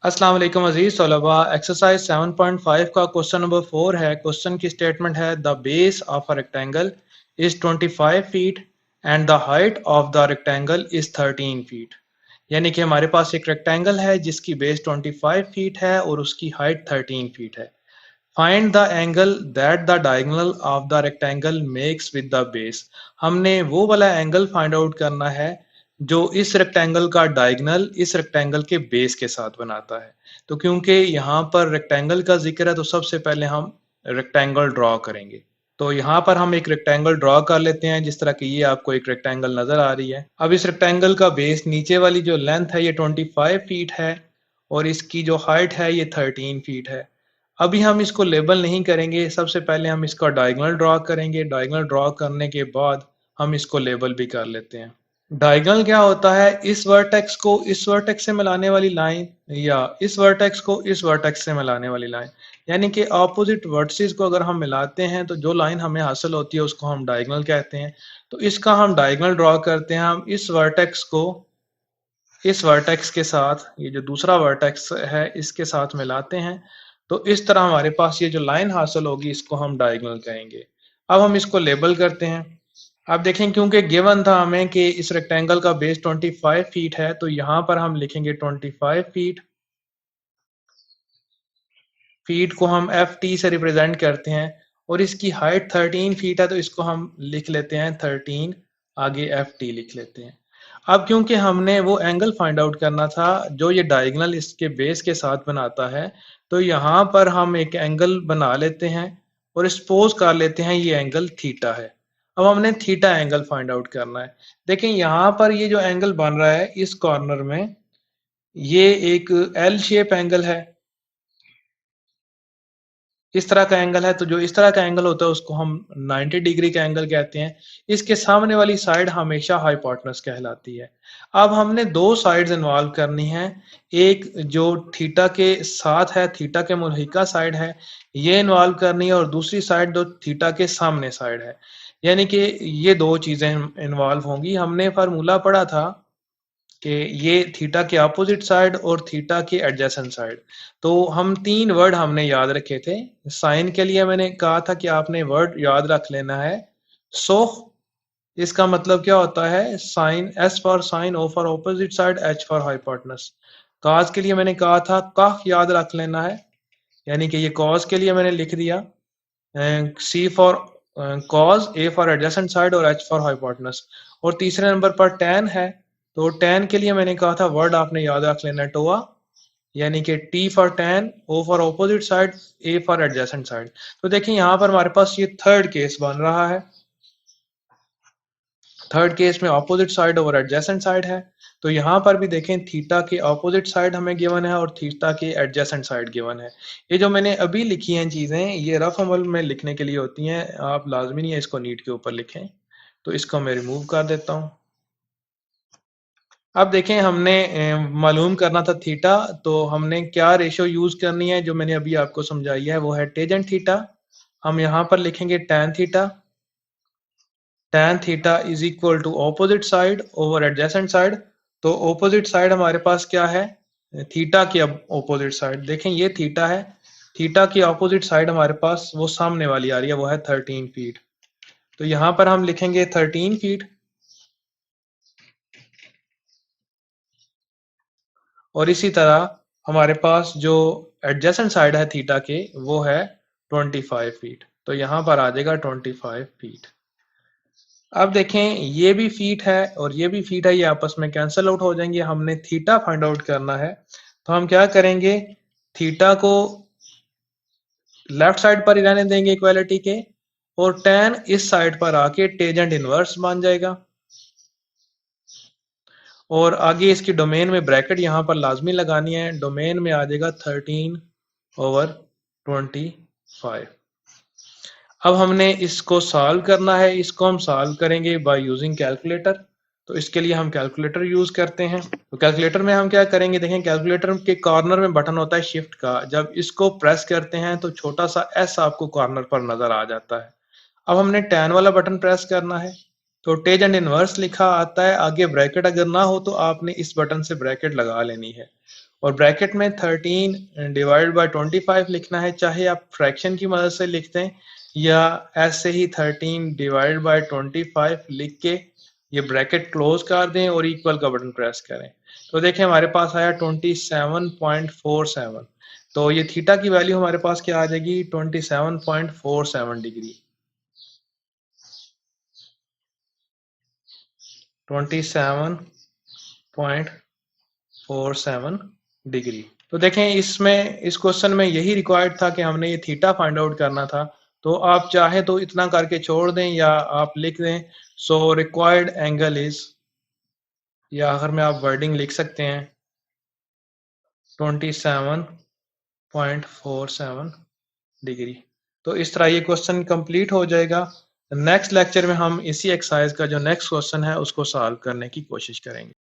अस्सलाम वालेकुम अजीज तलबा। एक्सरसाइज 7.5 का क्वेश्चन नंबर 4 है। क्वेश्चन की स्टेटमेंट है the base of a rectangle is 25 feet and the height of the rectangle is 13 feet. यानी कि हमारे पास एक रेक्टेंगल है जिसकी बेस 25 फीट है और उसकी हाइट 13 फीट है। Find the angle that the diagonal of the rectangle makes with the base. हमने वो वाला एंगल फाइंड आउट करना है जो इस रेक्टेंगल का डायगोनल इस रेक्टेंगल के बेस के साथ बनाता है। तो क्योंकि यहाँ पर रेक्टेंगल का जिक्र है तो सबसे पहले हम रेक्टेंगल ड्रॉ करेंगे। तो यहाँ पर हम एक रेक्टेंगल ड्रॉ कर लेते हैं, जिस तरह की ये आपको एक रेक्टेंगल नजर आ रही है। अब इस रेक्टेंगल का बेस नीचे वाली जो लेंथ है ये 25 फीट है और इसकी जो हाइट है ये 13 फीट है। अभी हम इसको लेबल नहीं करेंगे, सबसे पहले हम इसका डायगोनल ड्रॉ करेंगे। डायगोनल ड्रॉ करने के बाद हम इसको लेबल भी कर लेते हैं। डायगोनल क्या होता है? इस वर्टेक्स को इस वर्टेक्स से मिलाने वाली लाइन या इस वर्टेक्स को इस वर्टेक्स से मिलाने वाली लाइन। यानी कि ऑपोजिट वर्टिसेस को अगर हम मिलाते हैं तो जो लाइन हमें हासिल होती है उसको हम डायगोनल कहते हैं। तो इसका हम डायगोनल ड्रॉ करते हैं। हम इस वर्टेक्स को इस वर्टेक्स के साथ, ये जो दूसरा वर्टेक्स है इसके साथ मिलाते हैं। तो इस तरह हमारे पास ये जो लाइन हासिल होगी इसको हम डायगोनल कहेंगे। अब हम इसको लेबल करते हैं। अब देखें, क्योंकि गिवन था हमें कि इस रेक्टेंगल का बेस 25 फीट है तो यहां पर हम लिखेंगे 25 फीट। फीट को हम एफ टी से रिप्रेजेंट करते हैं और इसकी हाइट 13 फीट है तो इसको हम लिख लेते हैं 13, आगे एफ टी लिख लेते हैं। अब क्योंकि हमने वो एंगल फाइंड आउट करना था जो ये डायगोनल इसके बेस के साथ बनाता है, तो यहाँ पर हम एक एंगल बना लेते हैं और सपोज कर लेते हैं ये एंगल थीटा है। अब हमने थीटा एंगल फाइंड आउट करना है। देखें यहाँ पर ये जो एंगल बन रहा है इस कॉर्नर में, ये एक एल शेप एंगल है। इस तरह का एंगल है, तो जो इस तरह का एंगल होता है उसको हम 90 डिग्री का एंगल कहते हैं। इसके सामने वाली साइड हमेशा हाइपोटेनस कहलाती है। अब हमने दो साइड्स इन्वॉल्व करनी है। एक जो थीटा के साथ है, थीटा के मुल्हिका साइड है, ये इन्वॉल्व करनी है और दूसरी साइड जो थीटा के सामने साइड है। यानी कि ये दो चीजें इन्वॉल्व होंगी। हमने फार्मूला पढ़ा था कि ये थीटा के अपोजिट साइड और थीटा के एडजेसेंट साइड। तो हम तीन वर्ड हमने याद रखे थे। साइन के लिए मैंने कहा था कि आपने वर्ड याद रख लेना है सोह। इसका मतलब क्या होता है? Sine, S for sine, O for opposite side, H for hypotenuse. Cos के लिए मैंने कहा था काफ याद रख लेना है, यानी कि ये कॉस के लिए मैंने लिख दिया C for cos, A for adjacent side और एच फॉर हाइपोटेनस। और तीसरे नंबर पर टेन है, तो टेन के लिए मैंने कहा था वर्ड आपने याद रख लेना है टोआ, यानी कि T for tan, O for opposite side, A for adjacent side. तो देखिए यहाँ पर हमारे पास ये थर्ड केस बन रहा है। थर्ड केस में opposite side over adjacent side है। तो यहाँ पर भी देखें थीटा के ऑपोजिट साइड हमें गिवन है और थीटा के एडजेसेंट साइड गिवन है। ये जो मैंने अभी लिखी हैं चीजें ये रफ अमल में लिखने के लिए होती हैं, आप लाजमी नहीं है इसको नीट के ऊपर लिखें। तो इसको मैं रिमूव कर देता हूँ। अब देखें, हमने मालूम करना था थीटा, तो हमने क्या रेशियो यूज करनी है जो मैंने अभी आपको समझाई है वो है टेजेंट थीटा। हम यहाँ पर लिखेंगे tan theta. Tan theta is equal to opposite side over adjacent side. तो ऑपोजिट साइड हमारे पास क्या है? थीटा की ऑपोजिट साइड। देखें ये थीटा है, थीटा की ऑपोजिट साइड हमारे पास वो सामने वाली आ रही है, वो है 13 फीट। तो यहां पर हम लिखेंगे 13 फीट और इसी तरह हमारे पास जो एडजेसेंट साइड है थीटा के वो है 25 फीट। तो यहां पर आ जाएगा 25 फीट। अब देखें ये भी फीट है और ये भी फीट है, ये आपस में कैंसिल आउट हो जाएंगे। हमने थीटा फाइंड आउट करना है, तो हम क्या करेंगे? थीटा को लेफ्ट साइड पर ही रहने देंगे इक्वालिटी के, और टेन इस साइड पर आके टेजेंट इनवर्स बन जाएगा। और आगे इसकी डोमेन में ब्रैकेट यहाँ पर लाजमी लगानी है। डोमेन में आ जाएगा 13 ओवर 25। अब हमने इसको सॉल्व करना है। इसको हम सॉल्व करेंगे बाय यूजिंग कैलकुलेटर। तो इसके लिए हम कैलकुलेटर यूज करते हैं। तो कैलकुलेटर में हम क्या करेंगे? देखें कैलकुलेटर के कॉर्नर में बटन होता है शिफ्ट का, जब इसको प्रेस करते हैं तो छोटा सा एस आपको कॉर्नर पर नजर आ जाता है। अब हमने टैन वाला बटन प्रेस करना है, तो टेजेंट इनवर्स लिखा आता है, आगे ब्रैकेट अगर ना हो तो आपने इस बटन से ब्रैकेट लगा लेनी है। और ब्रैकेट में 13 डिवाइड बाय 25 लिखना है, चाहे आप फ्रैक्शन की मदद से लिख दें या ऐसे ही 13 डिवाइड बाय 25 लिख के ये ब्रैकेट क्लोज कर दें और इक्वल का बटन प्रेस करें। तो देखें हमारे पास आया 27.47। तो ये थीटा की वैल्यू हमारे पास क्या आ जाएगी, 27.47 डिग्री। 27.47 डिग्री। तो देखें इसमें इस क्वेश्चन में यही रिक्वायर्ड था कि हमने ये थीटा फाइंड आउट करना था। तो आप चाहे तो इतना करके छोड़ दें या आप लिख दें सो रिक्वायर्ड एंगल इज, या आखिर में आप वर्डिंग लिख सकते हैं 27.47 डिग्री। तो इस तरह ये क्वेश्चन कंप्लीट हो जाएगा। नेक्स्ट लेक्चर में हम इसी एक्सरसाइज का जो नेक्स्ट क्वेश्चन है उसको सॉल्व करने की कोशिश करेंगे।